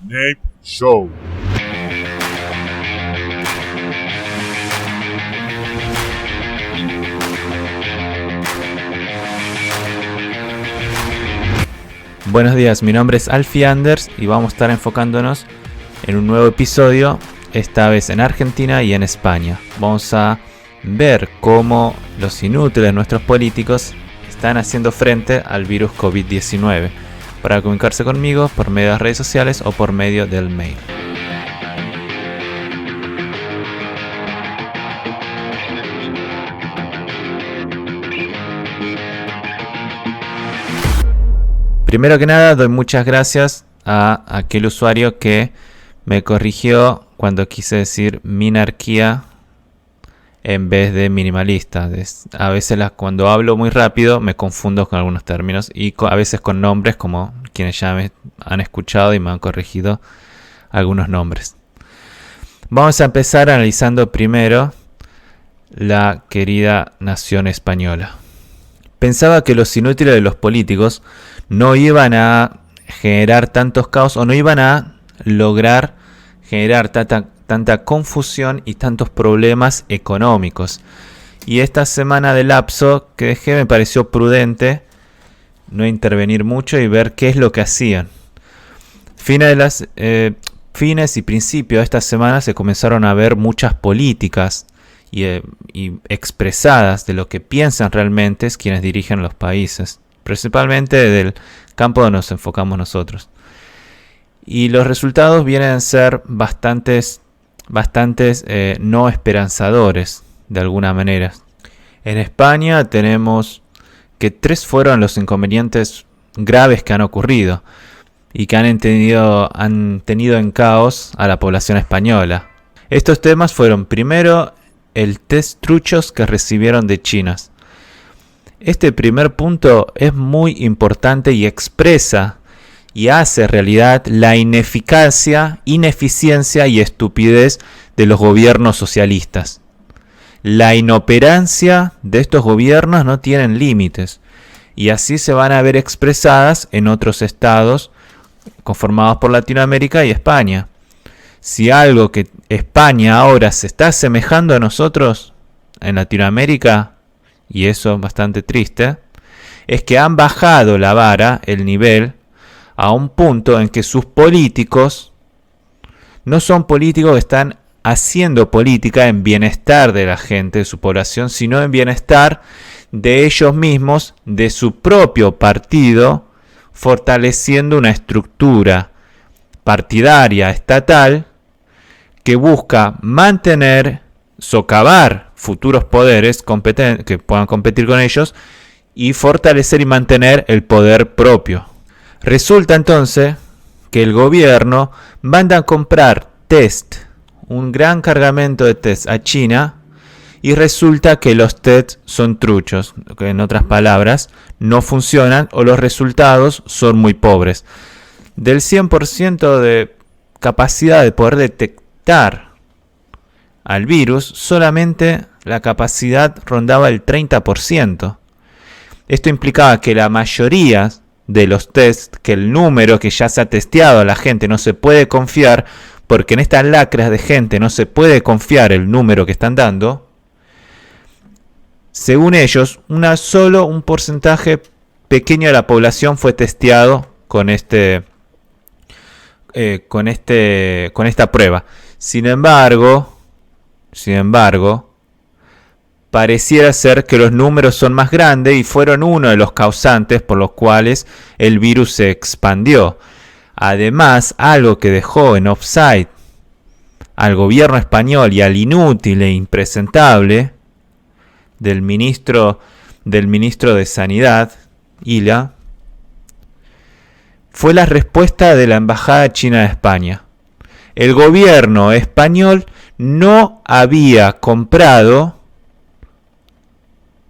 Name Show. Buenos días, mi nombre es Alfie Anders y vamos a estar enfocándonos en un nuevo episodio, esta vez en Argentina y en España. Vamos a ver cómo los inútiles, nuestros políticos, están haciendo frente al virus COVID-19. Para comunicarse conmigo por medio de las redes sociales o por medio del mail. Primero que nada, doy muchas gracias a aquel usuario que me corrigió cuando quise decir minarquía en vez de minimalista. A veces cuando hablo muy rápido me confundo con algunos términos y a veces con nombres, como quienes ya me han escuchado y me han corregido algunos nombres. Vamos a empezar analizando primero la querida nación española. Pensaba que los inútiles de los políticos no iban a generar tantos caos o no iban a lograr generar tanta confusión y tantos problemas económicos. Y esta semana de lapso que dejé me pareció prudente no intervenir mucho y ver qué es lo que hacían. Fines y principios de esta semana se comenzaron a ver muchas políticas y expresadas de lo que piensan realmente quienes dirigen los países, principalmente del campo donde nos enfocamos nosotros. Y los resultados vienen a ser bastantes no esperanzadores de alguna manera. En España tenemos que 3 fueron los inconvenientes graves que han ocurrido y que han tenido en caos a la población española. Estos temas fueron primero el test truchos que recibieron de China. Este primer punto es muy importante y expresa y hace realidad la ineficacia, ineficiencia y estupidez de los gobiernos socialistas. La inoperancia de estos gobiernos no tienen límites y así se van a ver expresadas en otros estados conformados por Latinoamérica y España. Si algo que España ahora se está asemejando a nosotros en Latinoamérica, y eso es bastante triste, es que han bajado la vara, el nivel, a un punto en que sus políticos no son políticos que están haciendo política en bienestar de la gente, de su población, sino en bienestar de ellos mismos, de su propio partido, fortaleciendo una estructura partidaria estatal que busca mantener, socavar futuros poderes que puedan competir con ellos y fortalecer y mantener el poder propio. Resulta entonces que el gobierno manda a comprar test, un gran cargamento de test a China, y resulta que los test son truchos, que en otras palabras no funcionan o los resultados son muy pobres. Del 100% de capacidad de poder detectar al virus, solamente la capacidad rondaba el 30%. Esto implicaba que la mayoría de los test, que el número que ya se ha testeado a la gente no se puede confiar, porque en estas lacras de gente no se puede confiar el número que están dando. Según ellos, solo un porcentaje pequeño de la población fue testeado con esta prueba. Sin embargo, pareciera ser que los números son más grandes y fueron uno de los causantes por los cuales el virus se expandió. Además, algo que dejó en offside al gobierno español y al inútil e impresentable del ministro de Sanidad, Illa, fue la respuesta de la Embajada China de España. El gobierno español no había comprado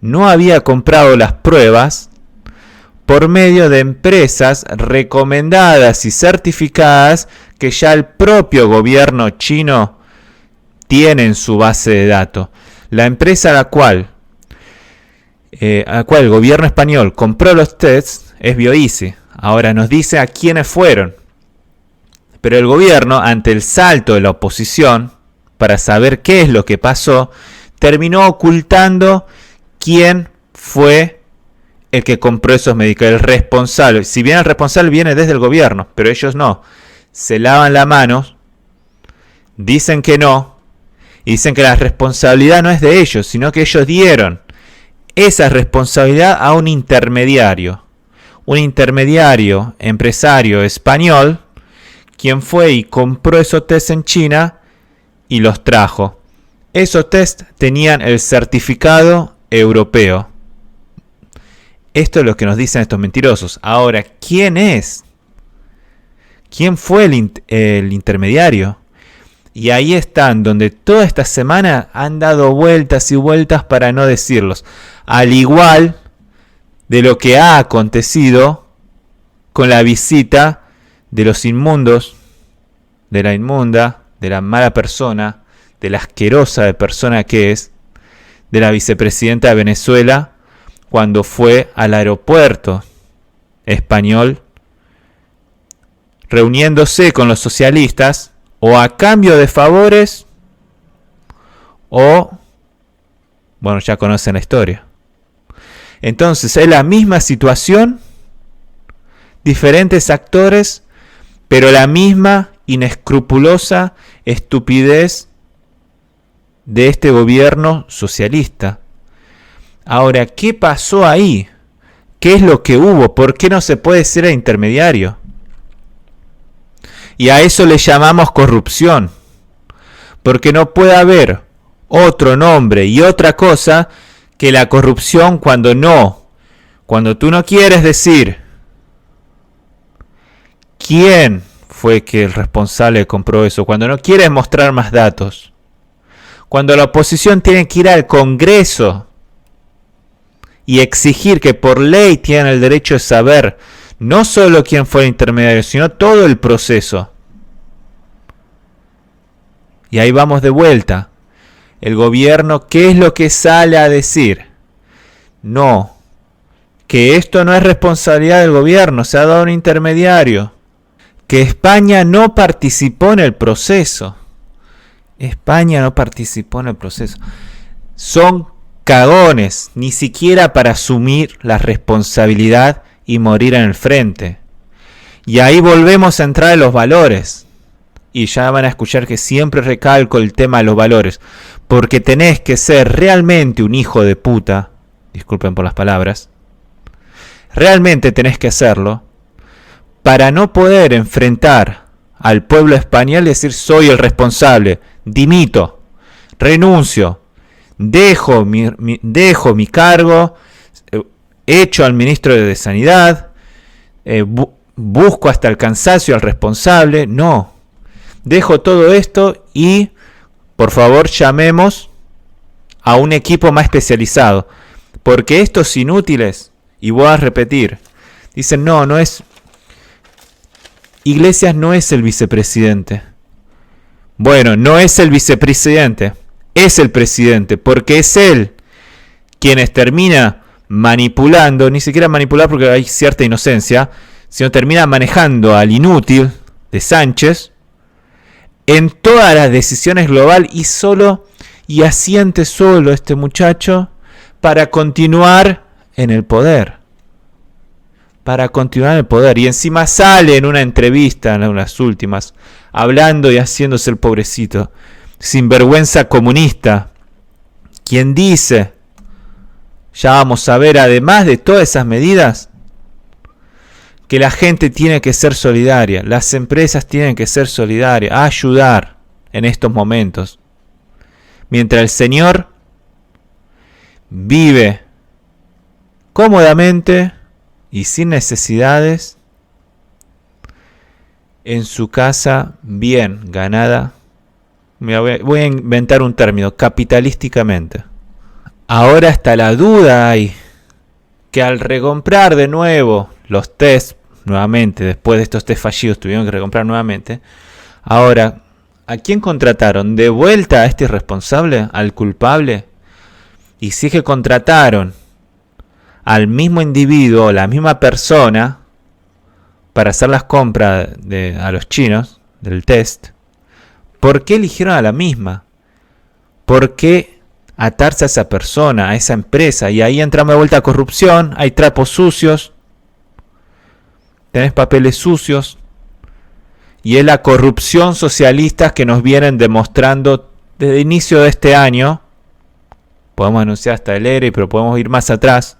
las pruebas por medio de empresas recomendadas y certificadas que ya el propio gobierno chino tiene en su base de datos. La empresa a la cual el gobierno español compró los tests es BioEasy. Ahora nos dice a quiénes fueron. Pero el gobierno, ante el salto de la oposición, para saber qué es lo que pasó, terminó ocultando quién fue el que compró esos medicamentos, el responsable. Si bien el responsable viene desde el gobierno, pero ellos no. Se lavan las manos, dicen que no, y dicen que la responsabilidad no es de ellos, sino que ellos dieron esa responsabilidad a un intermediario empresario español, quien fue y compró esos test en China y los trajo. Esos test tenían el certificado europeo. Esto es lo que nos dicen estos mentirosos. Ahora, ¿quién es? ¿Quién fue el intermediario? Y ahí están, donde toda esta semana han dado vueltas y vueltas para no decirlos. Al igual de lo que ha acontecido con la visita de los inmundos, de la inmunda, de la mala persona, de la asquerosa de persona que es, de la vicepresidenta de Venezuela, cuando fue al aeropuerto español, reuniéndose con los socialistas, o a cambio de favores, o, bueno, ya conocen la historia. Entonces, es la misma situación, diferentes actores, pero la misma inescrupulosa estupidez de este gobierno socialista. Ahora, ¿qué pasó ahí? ¿Qué es lo que hubo? ¿Por qué no se puede ser intermediario? Y a eso le llamamos corrupción. Porque no puede haber otro nombre y otra cosa que la corrupción cuando tú no quieres decir quién fue que el responsable compró eso, cuando no quieres mostrar más datos, cuando la oposición tiene que ir al Congreso y exigir que por ley tienen el derecho de saber no solo quién fue el intermediario, sino todo el proceso. Y ahí vamos de vuelta. El gobierno, ¿qué es lo que sale a decir? No, que esto no es responsabilidad del gobierno, se ha dado un intermediario. Que España no participó en el proceso. España no participó en el proceso. Son cagones, ni siquiera para asumir la responsabilidad y morir en el frente. Y ahí volvemos a entrar en los valores. Y ya van a escuchar que siempre recalco el tema de los valores. Porque tenés que ser realmente un hijo de puta. Disculpen por las palabras. Realmente tenés que hacerlo. Para no poder enfrentar al pueblo español y decir soy el responsable. Dimito. Renuncio. Dejo mi cargo. Echo al ministro de Sanidad. Busco hasta el cansancio al responsable. No. Dejo todo esto y, por favor, llamemos a un equipo más especializado. Porque estos inútiles, y voy a repetir, dicen, no es... Iglesias no es el vicepresidente. Bueno, no es el vicepresidente, es el presidente, porque es él quienes termina manipulando, ni siquiera manipular porque hay cierta inocencia, sino termina manejando al inútil de Sánchez en todas las decisiones global y asiente solo este muchacho para continuar en el poder. Para continuar en el poder. Y encima sale en una entrevista, en unas últimas, hablando y haciéndose el pobrecito. Sinvergüenza comunista. Quien dice, ya vamos a ver, además de todas esas medidas, que la gente tiene que ser solidaria, las empresas tienen que ser solidarias, a ayudar en estos momentos. Mientras el señor vive cómodamente y sin necesidades en su casa bien ganada. Mira, voy a inventar un término, capitalísticamente. Ahora hasta la duda hay que al recomprar de nuevo los test, nuevamente, después de estos test fallidos tuvieron que recomprar nuevamente. Ahora, ¿a quién contrataron? ¿De vuelta a este irresponsable? ¿Al culpable? Y si es que contrataron al mismo individuo, la misma persona, para hacer las compras a los chinos, del test, ¿por qué eligieron a la misma? ¿Por qué atarse a esa persona, a esa empresa? Y ahí entramos de vuelta a corrupción, hay trapos sucios, tenés papeles sucios, y es la corrupción socialista que nos vienen demostrando desde el inicio de este año. Podemos anunciar hasta el ERE, pero podemos ir más atrás.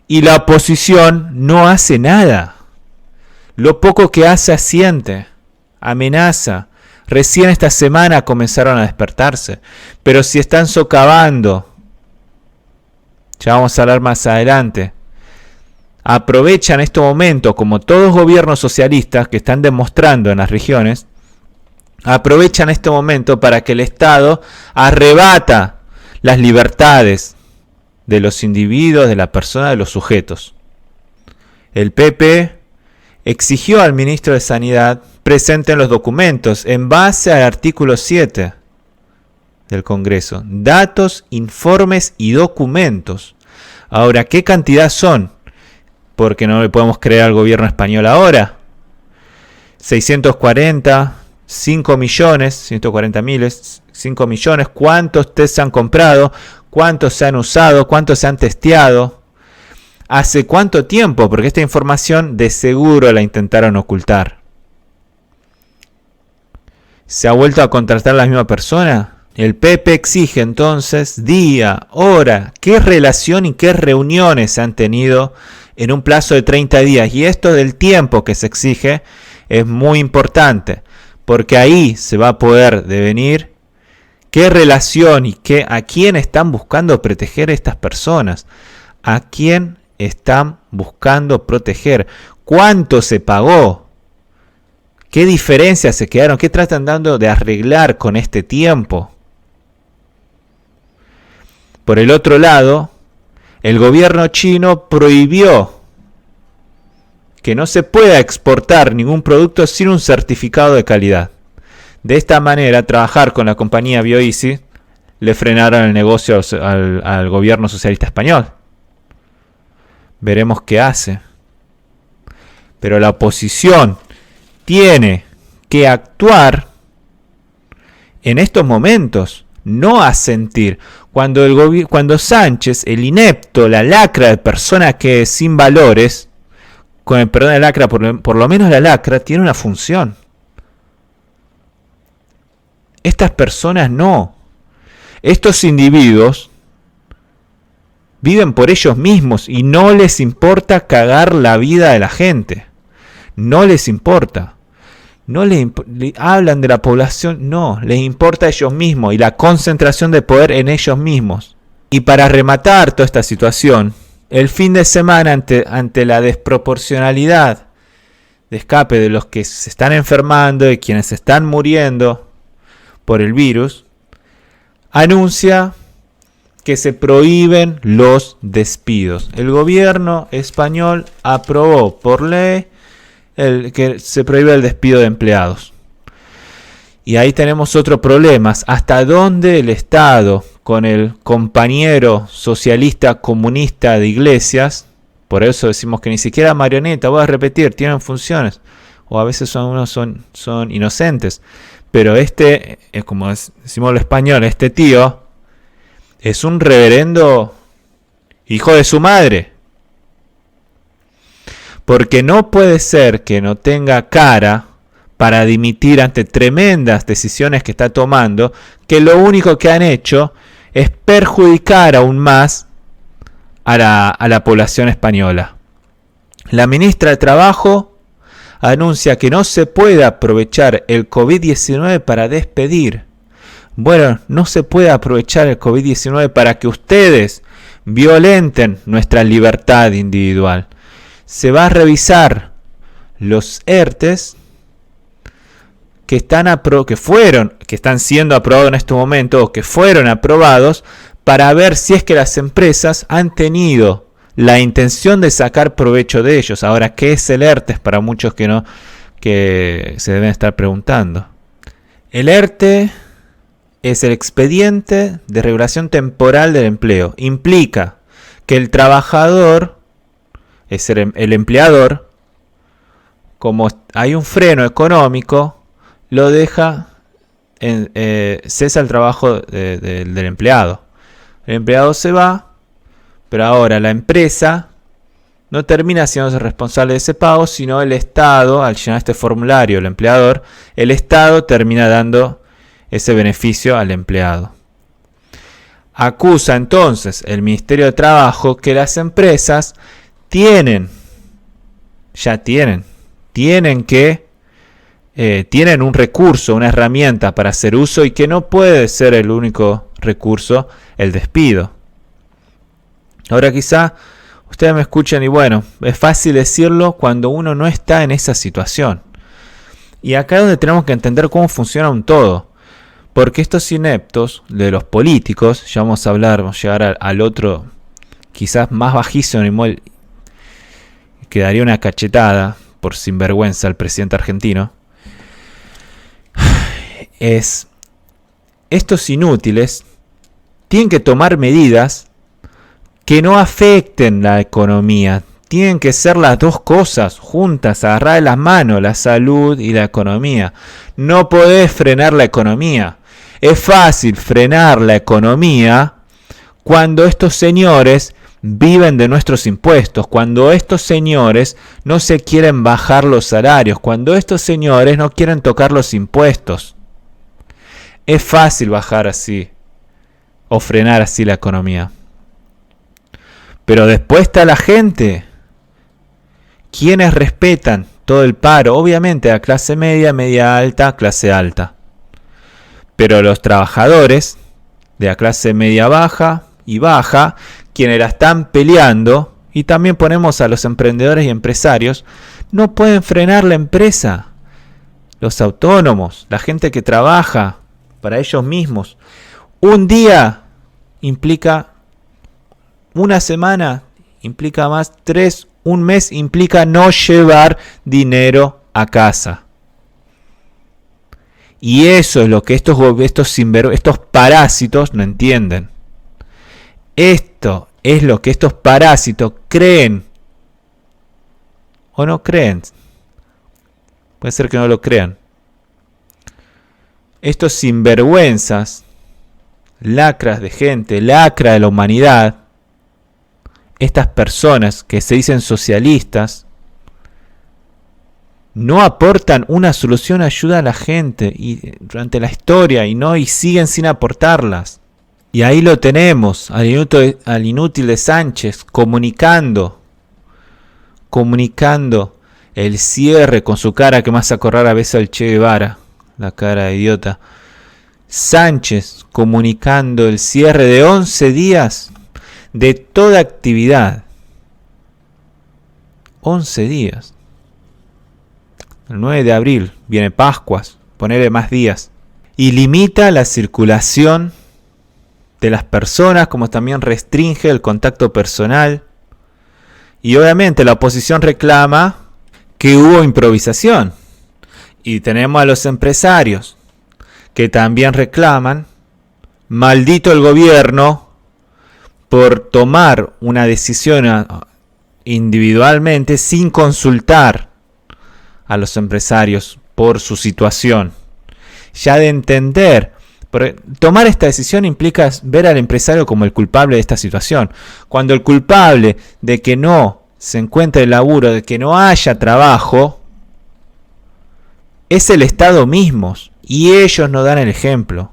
Y la oposición no hace nada. Lo poco que hace asiente, amenaza. Recién esta semana comenzaron a despertarse. Pero si están socavando, ya vamos a hablar más adelante, aprovechan este momento, como todos gobiernos socialistas que están demostrando en las regiones, aprovechan este momento para que el Estado arrebata las libertades de los individuos, de la persona, de los sujetos. El PP exigió al ministro de Sanidad presenten los documentos en base al artículo 7 del Congreso. Datos, informes y documentos. Ahora, ¿qué cantidad son? Porque no le podemos creer al gobierno español ahora. 640, 5 millones, 140 miles, 5 millones. ¿Cuántos test se han comprado? ¿Cuántos se han usado? ¿Cuántos se han testeado? ¿Hace cuánto tiempo? Porque esta información de seguro la intentaron ocultar. ¿Se ha vuelto a contratar la misma persona? El PP exige entonces día, hora, qué relación y qué reuniones se han tenido en un plazo de 30 días. Y esto del tiempo que se exige es muy importante, porque ahí se va a poder devenir qué relación y a quién están buscando proteger estas personas. ¿A quién están buscando proteger? ¿Cuánto se pagó? ¿Qué diferencias se quedaron? ¿Qué tratan dando de arreglar con este tiempo? Por el otro lado, el gobierno chino prohibió que no se pueda exportar ningún producto sin un certificado de calidad. De esta manera, trabajar con la compañía BioEasy le frenaron el negocio al gobierno socialista español. Veremos qué hace. Pero la oposición tiene que actuar en estos momentos, no asentir. Cuando Sánchez, el inepto, la lacra de persona que es sin valores, con el perdón de lacra, por lo menos la lacra tiene una función. Estas personas no. Estos individuos viven por ellos mismos y no les importa cagar la vida de la gente. No les importa. No hablan de la población, no, les importa a ellos mismos y la concentración de poder en ellos mismos. Y para rematar toda esta situación, el fin de semana ante la desproporcionalidad de escape de los que se están enfermando y quienes están muriendo por el virus, anuncia que se prohíben los despidos. El gobierno español aprobó por ley que se prohíbe el despido de empleados. Y ahí tenemos otro problema. ¿Hasta dónde el Estado, con el compañero socialista comunista de Iglesias, por eso decimos que ni siquiera marioneta, voy a repetir, tienen funciones, o a veces son inocentes, pero como decimos los españoles, este tío es un reverendo hijo de su madre. Porque no puede ser que no tenga cara para dimitir ante tremendas decisiones que está tomando, que lo único que han hecho es perjudicar aún más a la población española. La ministra de Trabajo anuncia que no se puede aprovechar el COVID-19 para despedir. Bueno, no se puede aprovechar el COVID-19 para que ustedes violenten nuestra libertad individual. Se va a revisar los ERTES que están siendo aprobados en este momento o que fueron aprobados para ver si es que las empresas han tenido la intención de sacar provecho de ellos. Ahora, ¿qué es el ERTES? Para muchos que se deben estar preguntando. El ERTE es el expediente de regulación temporal del empleo. Implica que el trabajador, es el empleador, como hay un freno económico, lo deja, cesa el trabajo del empleado. El empleado se va, pero ahora la empresa no termina siendo responsable de ese pago, sino el Estado, al llenar este formulario, el empleador, el Estado termina dando ese beneficio al empleado. Acusa entonces el Ministerio de Trabajo que las empresas tienen un recurso, una herramienta para hacer uso y que no puede ser el único recurso el despido. Ahora quizá ustedes me escuchan y bueno, es fácil decirlo cuando uno no está en esa situación. Y acá es donde tenemos que entender cómo funciona un todo. Porque estos ineptos de los políticos, ya vamos a llegar al otro, quizás más bajísimo, que daría una cachetada por sinvergüenza al presidente argentino, estos inútiles tienen que tomar medidas que no afecten la economía. Tienen que ser las dos cosas juntas, agarrar de las manos, la salud y la economía. No podés frenar la economía. Es fácil frenar la economía cuando estos señores viven de nuestros impuestos, cuando estos señores no se quieren bajar los salarios, cuando estos señores no quieren tocar los impuestos. Es fácil bajar así o frenar así la economía. Pero después está la gente. ¿Quiénes respetan todo el paro? Obviamente la clase media, media alta, clase alta. Pero los trabajadores de la clase media baja y baja, quienes la están peleando, y también ponemos a los emprendedores y empresarios, no pueden frenar la empresa. Los autónomos, la gente que trabaja para ellos mismos. Un día implica una semana, implica más, 3, un mes implica no llevar dinero a casa. Y eso es lo que estos parásitos no entienden. Esto es lo que estos parásitos creen o no creen. Puede ser que no lo crean. Estos sinvergüenzas, lacras de gente, lacra de la humanidad, estas personas que se dicen socialistas, no aportan una solución, ayuda a la gente y durante la historia y siguen sin aportarlas. Y ahí lo tenemos, al inútil de Sánchez, comunicando el cierre con su cara que me hace acordar a veces al Che Guevara, la cara de idiota. Sánchez comunicando el cierre de 11 días de toda actividad. 11 días. El 9 de abril viene Pascuas, ponerle más días. Y limita la circulación de las personas, como también restringe el contacto personal. Y obviamente la oposición reclama que hubo improvisación. Y tenemos a los empresarios que también reclaman, maldito el gobierno por tomar una decisión individualmente sin consultar a los empresarios por su situación. Ya de entender, tomar esta decisión implica ver al empresario como el culpable de esta situación. Cuando el culpable de que no se encuentre el laburo, de que no haya trabajo, es el Estado mismo. Y ellos no dan el ejemplo.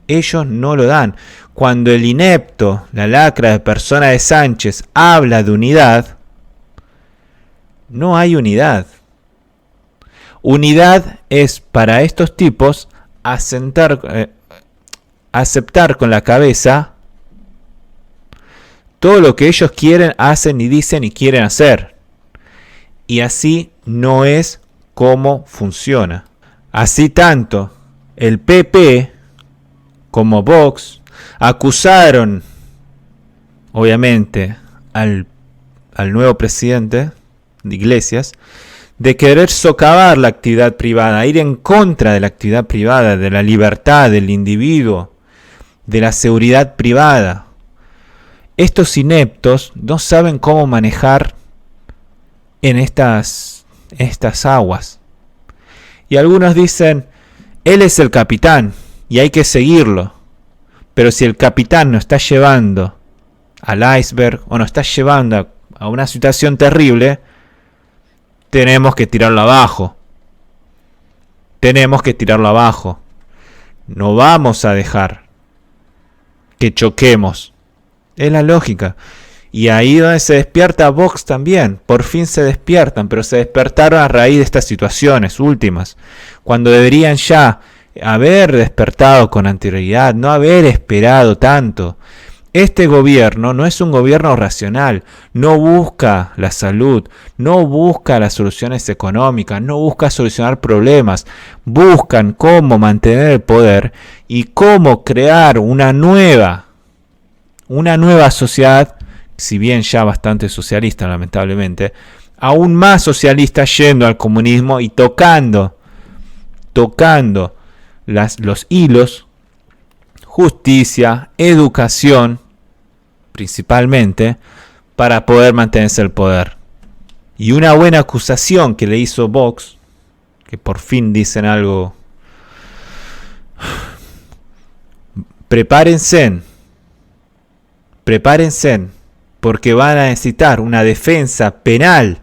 Ellos no lo dan. Cuando el inepto, la lacra de persona de Sánchez, habla de unidad, no hay unidad. Unidad es para estos tipos aceptar con la cabeza todo lo que ellos quieren, hacen y dicen y quieren hacer. Y así no es como funciona. Así tanto el PP como Vox acusaron, obviamente, al nuevo presidente de Iglesias de querer socavar la actividad privada, ir en contra de la actividad privada, de la libertad del individuo, de la seguridad privada. Estos ineptos no saben cómo manejar en estas estas aguas. Y algunos dicen, él es el capitán y hay que seguirlo. Pero si el capitán nos está llevando al iceberg o nos está llevando a una situación terrible, tenemos que tirarlo abajo. Tenemos que tirarlo abajo. No vamos a dejar que choquemos. Es la lógica. Y ahí donde se despierta Vox también. Por fin se despiertan, pero se despertaron a raíz de estas situaciones últimas. Cuando deberían ya haber despertado con anterioridad, no haber esperado tanto. Este gobierno no es un gobierno racional, no busca la salud, no busca las soluciones económicas, no busca solucionar problemas, buscan cómo mantener el poder y cómo crear una nueva sociedad, si bien ya bastante socialista lamentablemente, aún más socialista yendo al comunismo y tocando los hilos, justicia, educación, principalmente, para poder mantenerse el poder. Y una buena acusación que le hizo Vox, que por fin dicen algo, prepárense, porque van a necesitar una defensa penal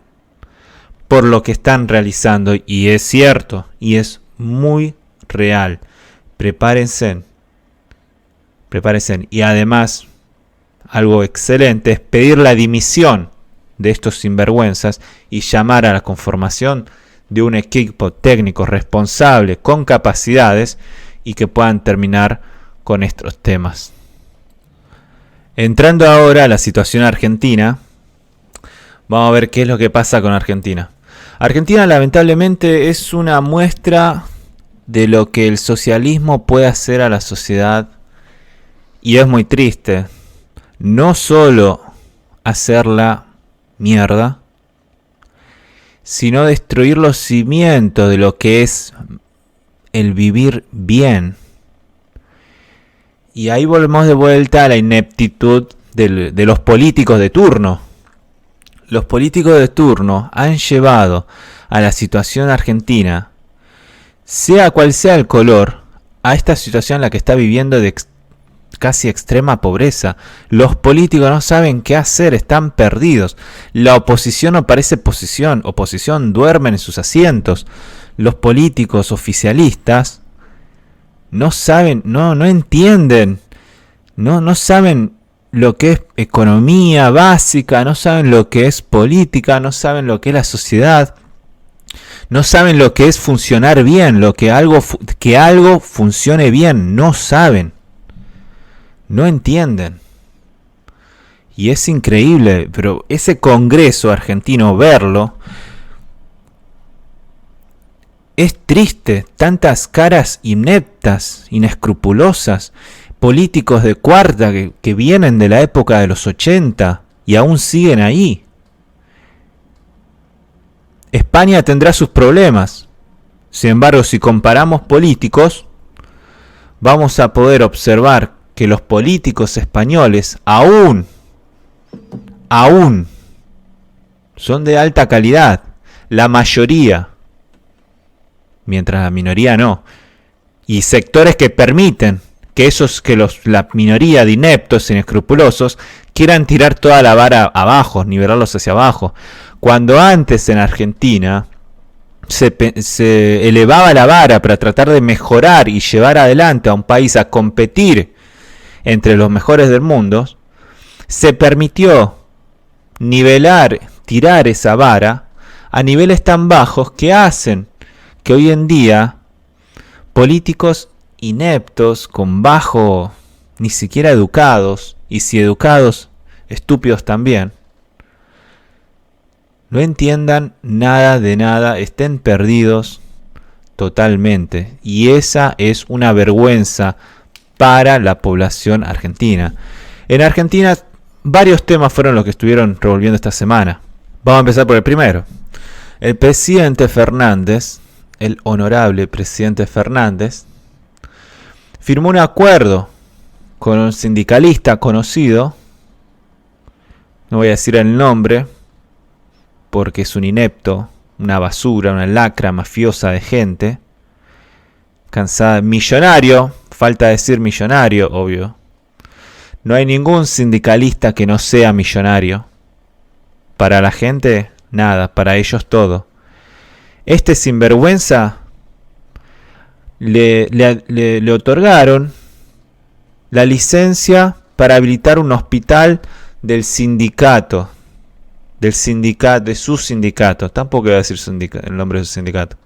por lo que están realizando. Y es cierto, y es muy real. Prepárense. Y además, algo excelente es pedir la dimisión de estos sinvergüenzas y llamar a la conformación de un equipo técnico responsable, con capacidades y que puedan terminar con estos temas. Entrando ahora a la situación argentina, vamos a ver qué es lo que pasa con Argentina. Argentina lamentablemente es una muestra de lo que el socialismo puede hacer a la sociedad y es muy triste. No solo hacerla mierda, sino destruir los cimientos de lo que es el vivir bien. Y ahí volvemos de vuelta a la ineptitud de los políticos de turno. Los políticos de turno han llevado a la situación argentina, sea cual sea el color, a esta situación en la que está viviendo de casi extrema pobreza. Los políticos no saben qué hacer, están perdidos. La oposición no parece oposición duermen en sus asientos. Los políticos oficialistas no saben, no entienden, no saben lo que es economía básica, no saben lo que es política, no saben lo que es la sociedad, no saben lo que es funcionar bien, que algo funcione bien, no saben, no entienden. Y es increíble, pero ese Congreso argentino, verlo, es triste, tantas caras ineptas, inescrupulosas, políticos de cuarta que vienen de la época de los 80 y aún siguen ahí. España tendrá sus problemas. Sin embargo, si comparamos políticos, vamos a poder observar que los políticos españoles aún son de alta calidad. La mayoría, mientras la minoría no. Y sectores que permiten que la minoría de ineptos, inescrupulosos, quieran tirar toda la vara abajo, nivelarlos hacia abajo. Cuando antes en Argentina se elevaba la vara para tratar de mejorar y llevar adelante a un país a competir entre los mejores del mundo, se permitió tirar esa vara a niveles tan bajos que hacen que hoy en día políticos ineptos, con bajo, ni siquiera educados, y si educados, estúpidos también, no entiendan nada de nada, estén perdidos totalmente. Y esa es una vergüenza para la población argentina. En Argentina, varios temas fueron los que estuvieron revolviendo esta semana. Vamos a empezar por el primero. El presidente Fernández, el honorable presidente Fernández, firmó un acuerdo con un sindicalista conocido, no voy a decir el nombre porque es un inepto una basura, una lacra mafiosa de gente, cansada, millonario, falta decir millonario, obvio. No hay ningún sindicalista que no sea millonario. Para la gente, nada, para ellos todo. Este sinvergüenza le otorgaron la licencia para habilitar un hospital del sindicato. De su sindicato. Tampoco voy a decir el nombre de su sindicato.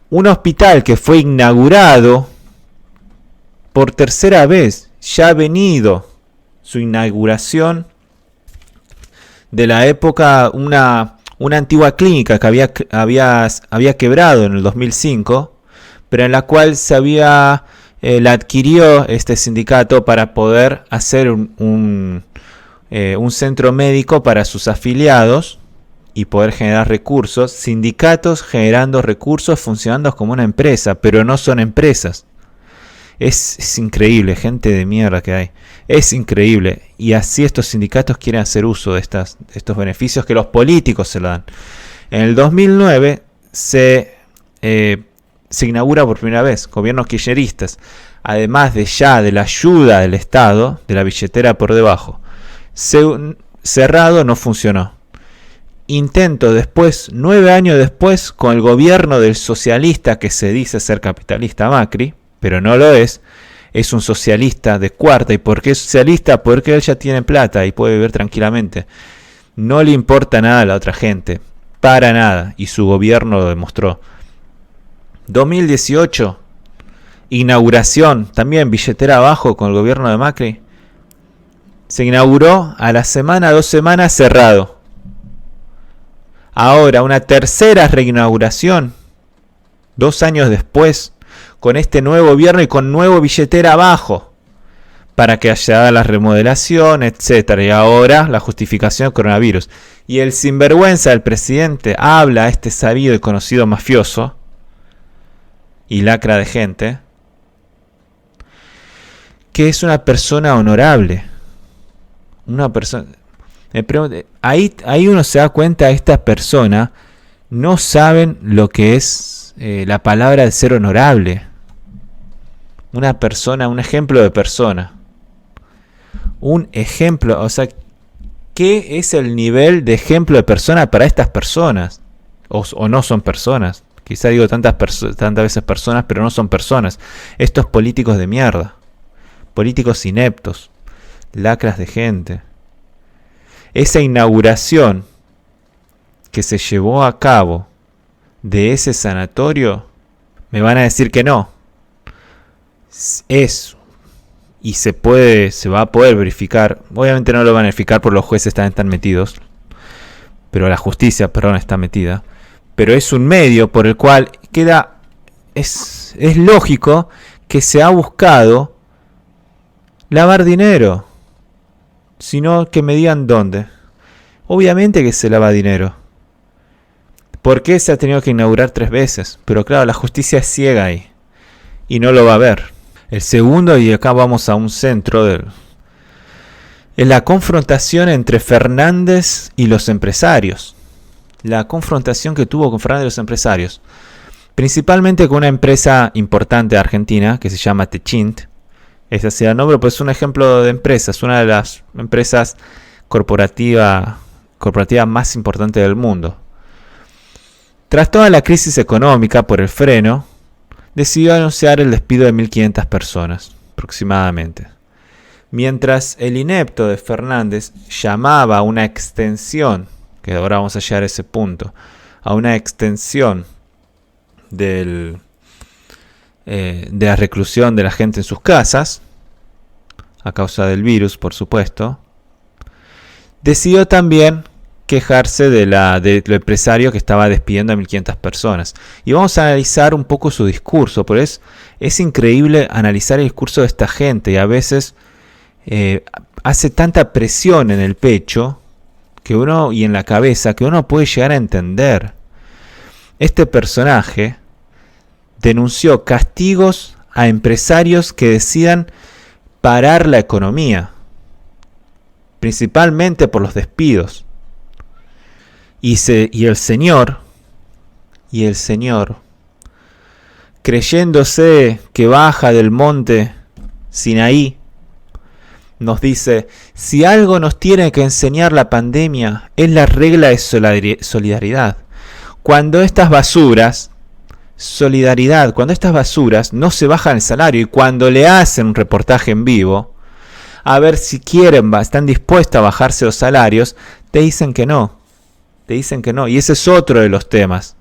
Un hospital que fue inaugurado por tercera vez. Ya ha venido su inauguración de la época, una antigua clínica que había quebrado en el 2005, pero en la cual la adquirió este sindicato para poder hacer un centro médico para sus afiliados y poder generar recursos. Sindicatos generando recursos, funcionando como una empresa, pero no son empresas. Es increíble, gente de mierda que hay. Es increíble. Y así estos sindicatos quieren hacer uso de estos beneficios que los políticos se lo dan. En el 2009 se inaugura por primera vez, gobiernos kirchneristas. Además de la ayuda del Estado, de la billetera por debajo. Cerrado, no funcionó. Intento después, 9 años después, con el gobierno del socialista que se dice ser capitalista, Macri, pero no lo es un socialista de cuarta. ¿Y por qué es socialista? Porque él ya tiene plata y puede vivir tranquilamente. No le importa nada a la otra gente, para nada, y su gobierno lo demostró. 2018, inauguración, también billetera abajo con el gobierno de Macri. Se inauguró a la semana, 2 semanas, cerrado. Ahora, una tercera reinauguración, 2 años después, con este nuevo gobierno y con nuevo billetera abajo, para que haya la remodelación, etcétera. Y ahora la justificación del coronavirus. Y el sinvergüenza del presidente habla a este sabido y conocido mafioso y lacra de gente, que es una persona honorable. Una persona. Me pregunto, ahí uno se da cuenta, estas personas no saben lo que es la palabra de ser honorable. Una persona, un ejemplo de persona. Un ejemplo, o sea, ¿qué es el nivel de ejemplo de persona para estas personas? O no son personas. Quizá digo tantas veces personas, pero no son personas. Estos políticos de mierda. Políticos ineptos. Lacras de gente. Esa inauguración que se llevó a cabo de ese sanatorio, me van a decir que no. Es y se va a poder verificar. Obviamente no lo van a verificar porque los jueces están metidos, pero la justicia, está metida. Pero es un medio por el cual es lógico que se ha buscado lavar dinero. Sino que me digan dónde. Obviamente que se lava dinero. ¿Por qué se ha tenido que inaugurar 3 veces? Pero claro, la justicia es ciega ahí. Y no lo va a ver. El segundo, y acá vamos a un centro, es la confrontación entre Fernández y los empresarios. La confrontación que tuvo con Fernández y los empresarios. Principalmente con una empresa importante de Argentina, que se llama Techint. Ese es el nombre, pues es un ejemplo de empresas, una de las empresas corporativas más importantes del mundo. Tras toda la crisis económica por el freno, decidió anunciar el despido de 1.500 personas, aproximadamente. Mientras el inepto de Fernández llamaba a una extensión, que ahora vamos a llegar a ese punto, a una extensión de la reclusión de la gente en sus casas, a causa del virus, por supuesto, decidió también quejarse del empresario que estaba despidiendo a 1.500 personas. Y vamos a analizar un poco su discurso, porque es increíble analizar el discurso de esta gente, y a veces hace tanta presión en el pecho y en la cabeza que uno puede llegar a entender. Este personaje denunció castigos a empresarios que decidan parar la economía, principalmente por los despidos. Y el Señor, creyéndose que baja del monte Sinaí, nos dice, si algo nos tiene que enseñar la pandemia es la regla de solidaridad. Cuando estas basuras no se bajan el salario, y cuando le hacen un reportaje en vivo, a ver si están dispuestos a bajarse los salarios, te dicen que no. Y ese es otro de los temas,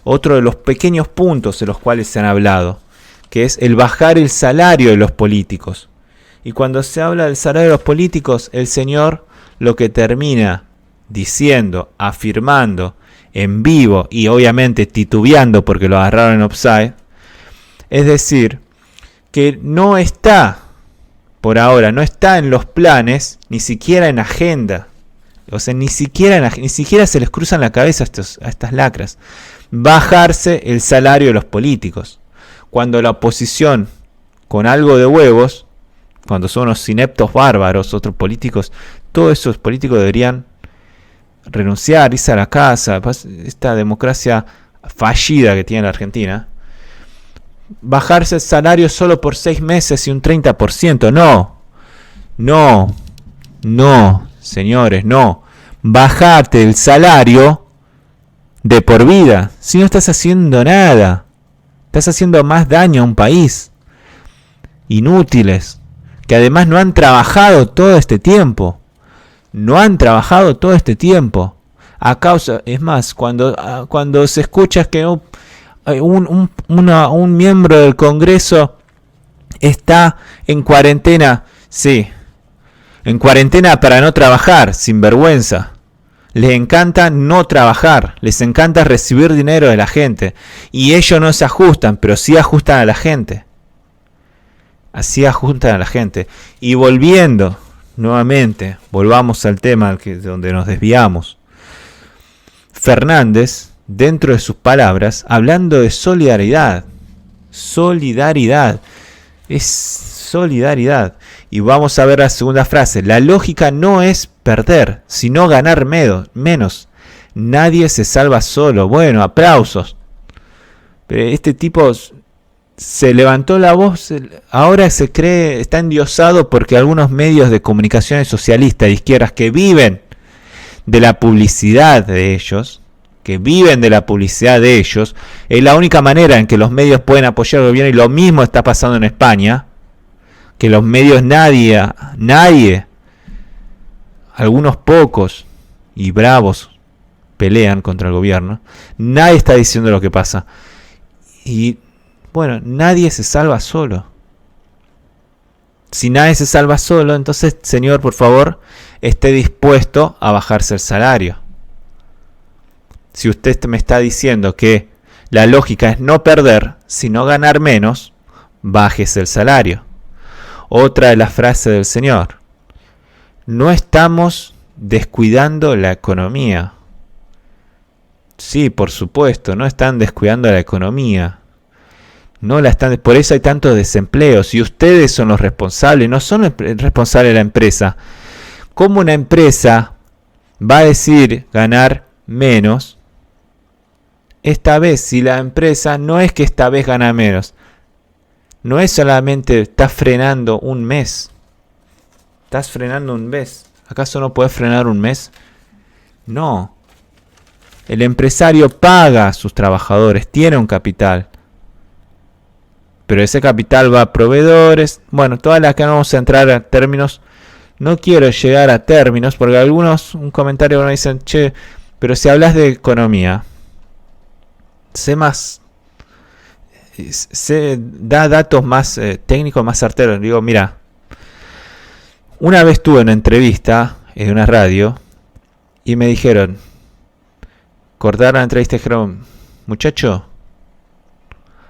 otro de los pequeños puntos de los cuales se han hablado, que es el bajar el salario de los políticos. Y cuando se habla del salario de los políticos, el Señor lo que termina diciendo, afirmando en vivo y obviamente titubeando porque lo agarraron en offside, es decir, que no está, por ahora, no está en los planes, ni siquiera en agenda. O sea, ni siquiera se les cruzan la cabeza a estas lacras bajarse el salario de los políticos. Cuando la oposición, con algo de huevos, cuando son unos ineptos bárbaros, otros políticos, todos esos políticos deberían renunciar, irse a la casa. Esta democracia fallida que tiene la Argentina, bajarse el salario solo por 6 meses y un 30%. No, señores, no. Bajarte el salario de por vida. Si no estás haciendo nada, estás haciendo más daño a un país. Inútiles, que además no han trabajado todo este tiempo. A causa, es más, cuando se escucha que un miembro del Congreso está en cuarentena, sí, en cuarentena para no trabajar, sin vergüenza. Les encanta no trabajar, les encanta recibir dinero de la gente. Y ellos no se ajustan, pero sí ajustan a la gente. Y volviendo nuevamente, volvamos al tema donde nos desviamos. Fernández, dentro de sus palabras, hablando de solidaridad. Es solidaridad. Y vamos a ver la segunda frase. La lógica no es perder, sino ganar menos. Nadie se salva solo. Bueno, aplausos. Pero este tipo se levantó la voz. Ahora se cree, está endiosado porque algunos medios de comunicación socialistas de izquierdas que viven de la publicidad de ellos, es la única manera en que los medios pueden apoyar al gobierno. Y lo mismo está pasando en España, que los medios nadie, algunos pocos y bravos pelean contra el gobierno. Nadie está diciendo lo que pasa. Y bueno, nadie se salva solo. Si nadie se salva solo, entonces, señor, por favor, esté dispuesto a bajarse el salario. Si usted me está diciendo que la lógica es no perder, sino ganar menos, bájese el salario. Otra de las frases del Señor. No estamos descuidando la economía. Sí, por supuesto, no están descuidando la economía. No la están, por eso hay tantos desempleos. Y ustedes son los responsables, no son el responsable de la empresa. ¿Cómo una empresa va a decir ganar menos? Esta vez, si la empresa no es que esta vez gana menos, no es solamente estás frenando un mes. Estás frenando un mes. ¿Acaso no puedes frenar un mes? No. El empresario paga a sus trabajadores, tiene un capital. Pero ese capital va a proveedores. Bueno, todas las que no vamos a entrar a términos. No quiero llegar a términos porque algunos, un comentario me dicen, che, pero si hablas de economía, da datos más técnicos, más certeros. Digo, mira, una vez tuve una entrevista en una radio y me dijeron, cortaron la entrevista y dijeron, muchacho,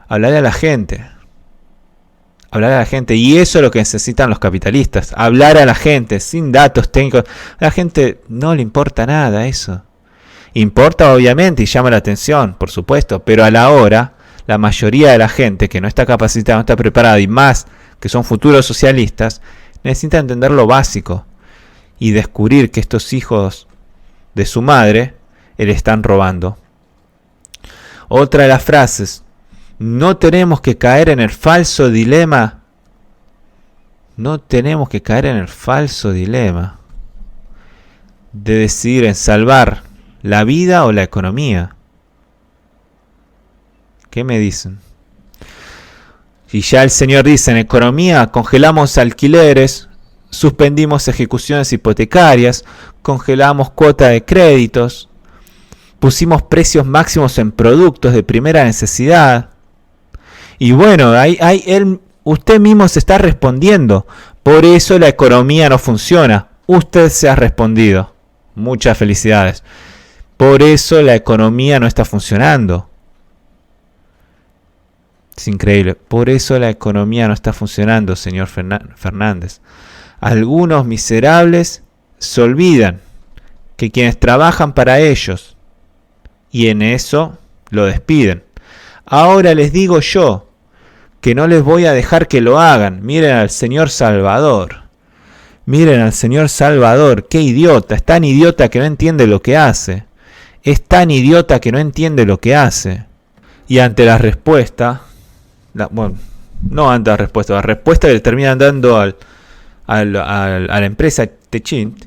hablarle a la gente. Y eso es lo que necesitan los capitalistas, hablar a la gente sin datos técnicos. A la gente no le importa nada eso. Importa obviamente y llama la atención, por supuesto, pero a la hora, la mayoría de la gente que no está capacitada, no está preparada, y más que son futuros socialistas, necesita entender lo básico y descubrir que estos hijos de su madre le están robando. Otra de las frases: no tenemos que caer en el falso dilema. No tenemos que caer en el falso dilema de decidir en salvar la vida o la economía. ¿Qué me dicen? Y ya el señor dice: en economía congelamos alquileres, suspendimos ejecuciones hipotecarias, congelamos cuota de créditos, pusimos precios máximos en productos de primera necesidad. Y bueno, usted mismo se está respondiendo. Por eso la economía no funciona. Usted se ha respondido. Muchas felicidades. Por eso la economía no está funcionando. Es increíble. Por eso la economía no está funcionando, señor Fernández. Algunos miserables se olvidan que quienes trabajan para ellos, y en eso lo despiden. Ahora les digo yo que no les voy a dejar que lo hagan. Miren al señor Salvador. Miren al señor Salvador. Qué idiota. Es tan idiota que no entiende lo que hace. Es tan idiota que no entiende lo que hace. Y ante la respuesta... no ante la respuesta que le terminan dando a la empresa Techint,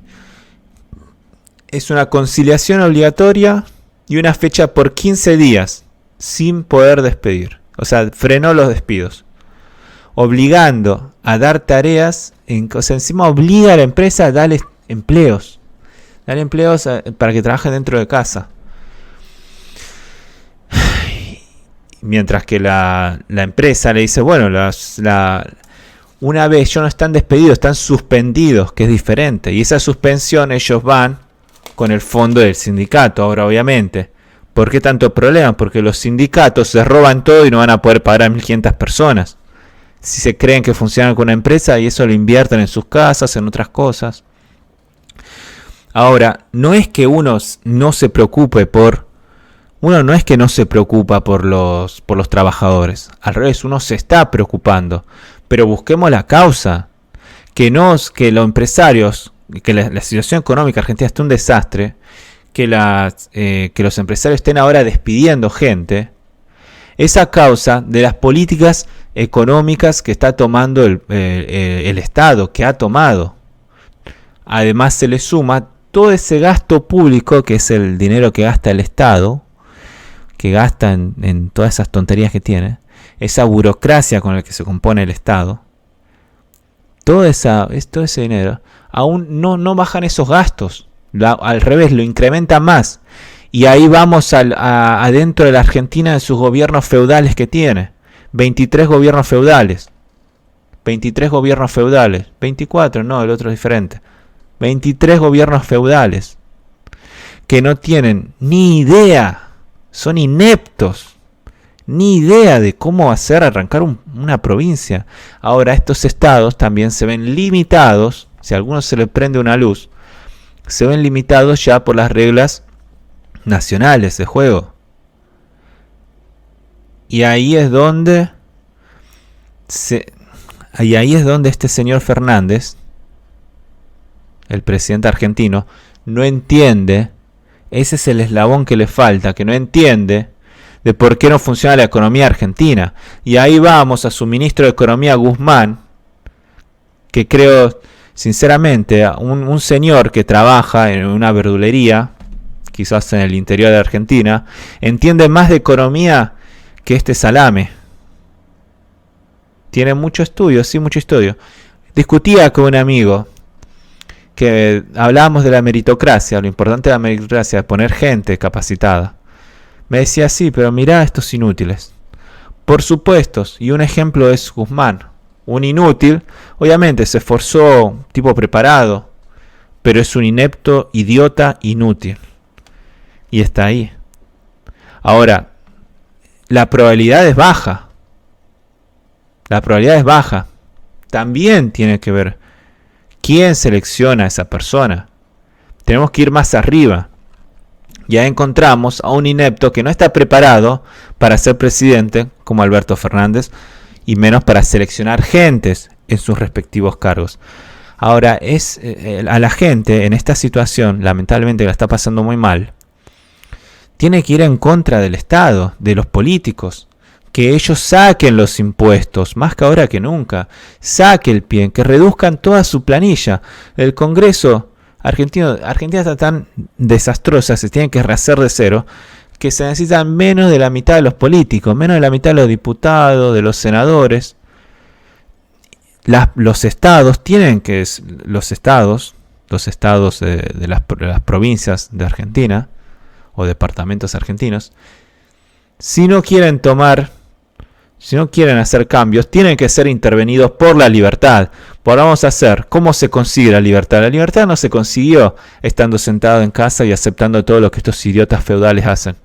es una conciliación obligatoria y una fecha por 15 días sin poder despedir. O sea, frenó los despidos, obligando a dar tareas, o sea, encima obliga a la empresa a darles empleos. Darle empleos para que trabajen dentro de casa. Mientras que la empresa le dice, bueno, una vez ya no están despedidos, están suspendidos, que es diferente. Y esa suspensión ellos van con el fondo del sindicato. Ahora, obviamente, ¿por qué tanto problema? Porque los sindicatos se roban todo y no van a poder pagar a 1.500 personas. Si se creen que funcionan con una empresa y eso lo invierten en sus casas, en otras cosas. Ahora, no es que uno no se preocupe por los trabajadores. Al revés, uno se está preocupando. Pero busquemos la causa. Que los empresarios, que la situación económica argentina esté un desastre, que los empresarios estén ahora despidiendo gente, es a causa de las políticas económicas que está tomando el Estado, que ha tomado. Además se le suma todo ese gasto público, que es el dinero que gasta el Estado, que gasta en todas esas tonterías que tiene, esa burocracia con la que se compone el Estado. Todo ese dinero, aún no bajan esos gastos. Al revés, lo incrementa más. Y ahí vamos adentro de la Argentina, de sus gobiernos feudales que tiene. 23 gobiernos feudales. 23 gobiernos feudales. 24, no, el otro es diferente. 23 gobiernos feudales. Que no tienen ni idea. Son ineptos. Ni idea de cómo hacer arrancar una provincia. Ahora estos estados también se ven limitados. Si a alguno se le prende una luz, se ven limitados ya por las reglas nacionales de juego. Y ahí es donde este señor Fernández, el presidente argentino, no entiende. Ese es el eslabón que le falta, que no entiende de por qué no funciona la economía argentina. Y ahí vamos a su ministro de Economía, Guzmán, que creo, sinceramente, un señor que trabaja en una verdulería, quizás en el interior de Argentina, entiende más de economía que este salame. Tiene mucho estudio, sí, mucho estudio. Discutía con un amigo que hablábamos de la meritocracia, lo importante de la meritocracia, de poner gente capacitada. Me decía, sí, pero mirá estos inútiles. Por supuesto, y un ejemplo es Guzmán. Un inútil, obviamente se esforzó, tipo preparado, pero es un inepto, idiota, inútil. Y está ahí. Ahora, la probabilidad es baja. La probabilidad es baja. También tiene que ver quién selecciona a esa persona. Tenemos que ir más arriba. Ya encontramos a un inepto que no está preparado para ser presidente, como Alberto Fernández, y menos para seleccionar gentes en sus respectivos cargos. Ahora, a la gente en esta situación, lamentablemente la está pasando muy mal, tiene que ir en contra del Estado, de los políticos. Que ellos saquen los impuestos, más que ahora que nunca. Saque el pie, que reduzcan toda su planilla. El Congreso argentino, Argentina está tan desastrosa, se tiene que rehacer de cero, que se necesitan menos de la mitad de los políticos, menos de la mitad de los diputados, de los senadores. Los estados tienen que, los estados de las provincias de Argentina, o departamentos argentinos, si no quieren hacer cambios, tienen que ser intervenidos por la libertad. Vamos a hacer, ¿cómo se consigue la libertad? La libertad no se consiguió estando sentado en casa y aceptando todo lo que estos idiotas feudales hacen.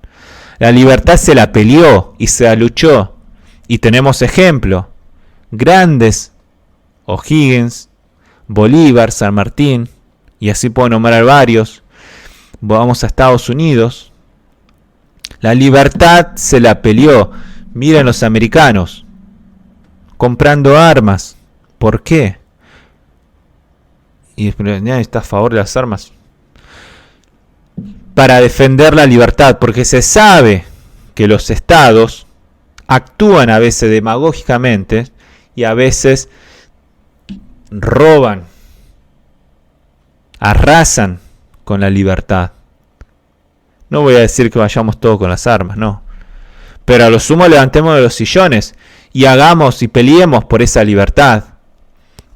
La libertad se la peleó y se la luchó. Y tenemos ejemplos grandes: O'Higgins, Bolívar, San Martín, y así puedo nombrar varios. Vamos a Estados Unidos. La libertad se la peleó. Miren los americanos comprando armas. ¿Por qué? Y está a favor de las armas para defender la libertad, porque se sabe que los estados actúan a veces demagógicamente y a veces roban, arrasan con la libertad. No voy a decir que vayamos todos con las armas, no. Pero a lo sumo levantemos de los sillones y hagamos y peleemos por esa libertad.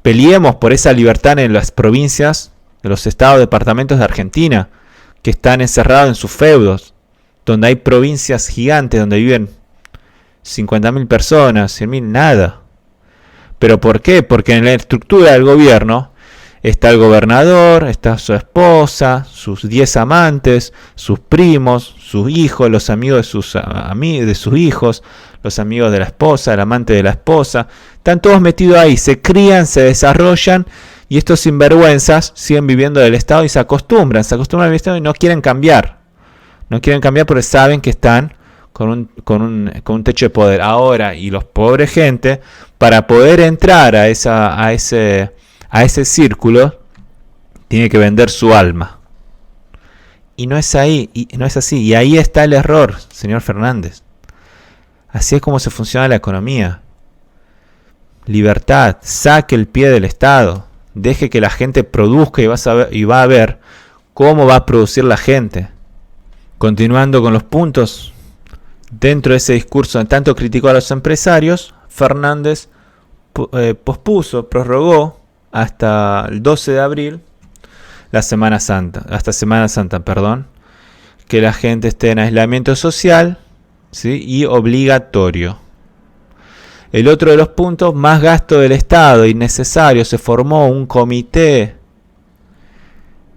Peleemos por esa libertad en las provincias, de los estados, departamentos de Argentina, que están encerrados en sus feudos, donde hay provincias gigantes donde viven 50.000 personas, 100.000, nada. ¿Pero por qué? Porque en la estructura del gobierno está el gobernador, está su esposa, sus 10 amantes, sus primos, sus hijos, los amigos de sus hijos, los amigos de la esposa, el amante de la esposa. Están todos metidos ahí, se crían, se desarrollan, y estos sinvergüenzas siguen viviendo del Estado y se acostumbran al Estado y no quieren cambiar. No quieren cambiar porque saben que están con un techo de poder. Ahora, y los pobres gente, para poder entrar a ese círculo, tiene que vender su alma. Y no es así. Y ahí está el error, señor Fernández. Así es como se funciona la economía. Libertad, saque el pie del Estado. Deje que la gente produzca y va a ver cómo va a producir la gente. Continuando con los puntos, dentro de ese discurso en tanto criticó a los empresarios, Fernández prorrogó hasta el 12 de abril Semana Santa, que la gente esté en aislamiento social, ¿sí? Y obligatorio. El otro de los puntos, más gasto del Estado, innecesario. Se formó un comité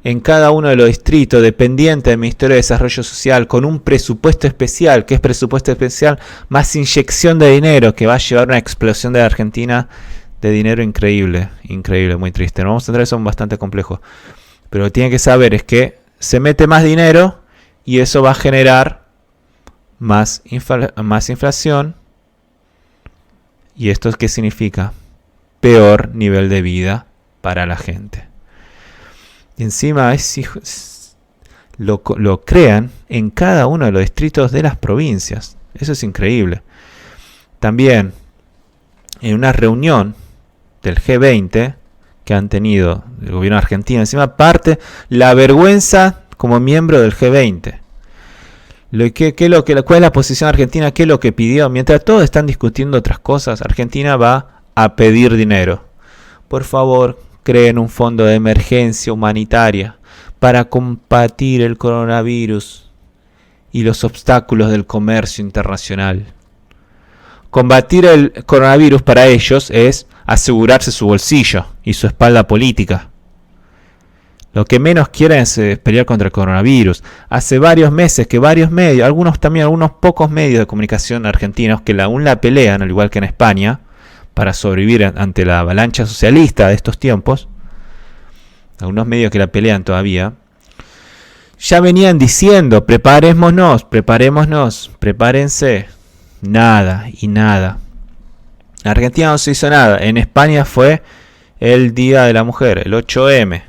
en cada uno de los distritos, dependiente del Ministerio de Desarrollo Social, con un presupuesto especial. ¿Qué es presupuesto especial? Más inyección de dinero, que va a llevar a una explosión de la Argentina de dinero increíble, muy triste. No vamos a entrar en eso, es bastante complejo. Pero lo que tienen que saber es que se mete más dinero y eso va a generar más inflación. ¿Y esto qué significa? Peor nivel de vida para la gente. Y encima lo crean en cada uno de los distritos de las provincias. Eso es increíble. También, en una reunión del G20 que han tenido el gobierno argentino, encima parte la vergüenza como miembro del G20. ¿Cuál es la posición argentina? ¿Qué es lo que pidió? Mientras todos están discutiendo otras cosas, Argentina va a pedir dinero. Por favor, creen un fondo de emergencia humanitaria para combatir el coronavirus y los obstáculos del comercio internacional. Combatir el coronavirus para ellos es asegurarse su bolsillo y su espalda política. Lo que menos quieren es pelear contra el coronavirus. Hace varios meses que varios medios, algunos pocos medios de comunicación argentinos que aún la pelean, al igual que en España, para sobrevivir ante la avalancha socialista de estos tiempos, algunos medios que la pelean todavía, ya venían diciendo: prepárense. Nada y nada. En Argentina no se hizo nada. En España fue el Día de la Mujer, el 8M.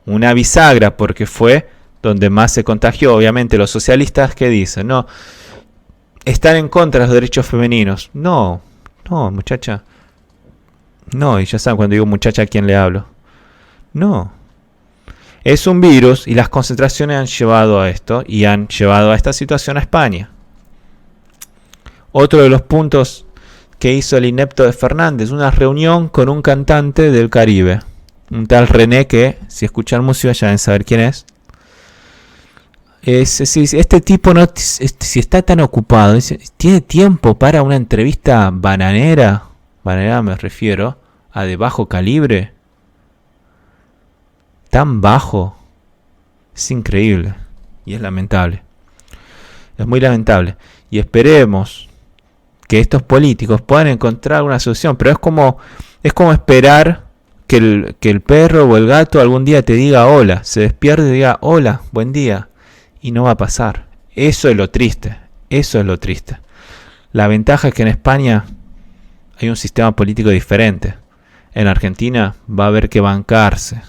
Una bisagra, porque fue donde más se contagió. Obviamente los socialistas, ¿qué dicen? No, están en contra de los derechos femeninos. No, muchacha. No, y ya saben cuando digo muchacha a quién le hablo. No. Es un virus y las concentraciones han llevado a esto y han llevado a esta situación a España. Otro de los puntos que hizo el inepto de Fernández, una reunión con un cantante del Caribe, un tal René que, si escuchan música ya deben saber quién es. Este tipo no, si está tan ocupado, tiene tiempo para una entrevista bananera me refiero a de bajo calibre, tan bajo, es increíble y es lamentable, es muy lamentable, y esperemos que estos políticos puedan encontrar una solución, pero es como esperar que el perro o el gato algún día te diga hola, se despierte y diga hola, buen día. Y no va a pasar. Eso es lo triste. La ventaja es que en España hay un sistema político diferente. En Argentina va a haber que bancarse.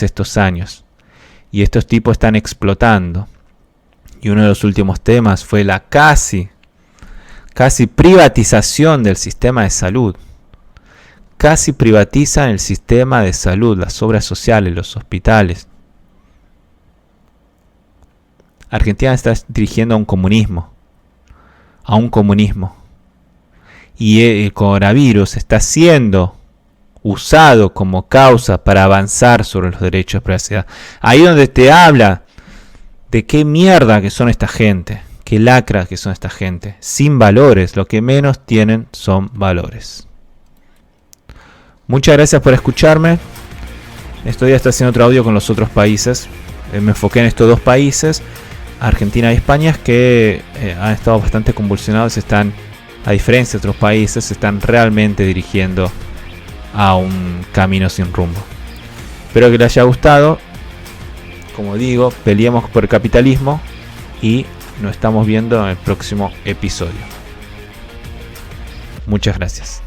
Estos años. Y estos tipos están explotando. Y uno de los últimos temas fue la casi privatización del sistema de salud. Casi privatizan el sistema de salud, las obras sociales, los hospitales. Argentina está dirigiendo a un comunismo. Y el coronavirus está siendo usado como causa para avanzar sobre los derechos de privacidad. Ahí donde te habla de qué mierda que son esta gente, qué lacra que son esta gente, sin valores, lo que menos tienen son valores. Muchas gracias por escucharme. Estos días estoy haciendo otro audio con los otros países. Me enfoqué en estos dos países, Argentina y España, que han estado bastante convulsionados, están, a diferencia de otros países, se están realmente dirigiendo a un camino sin rumbo. Espero que les haya gustado. Como digo, peleemos por el capitalismo y nos estamos viendo en el próximo episodio. Muchas gracias.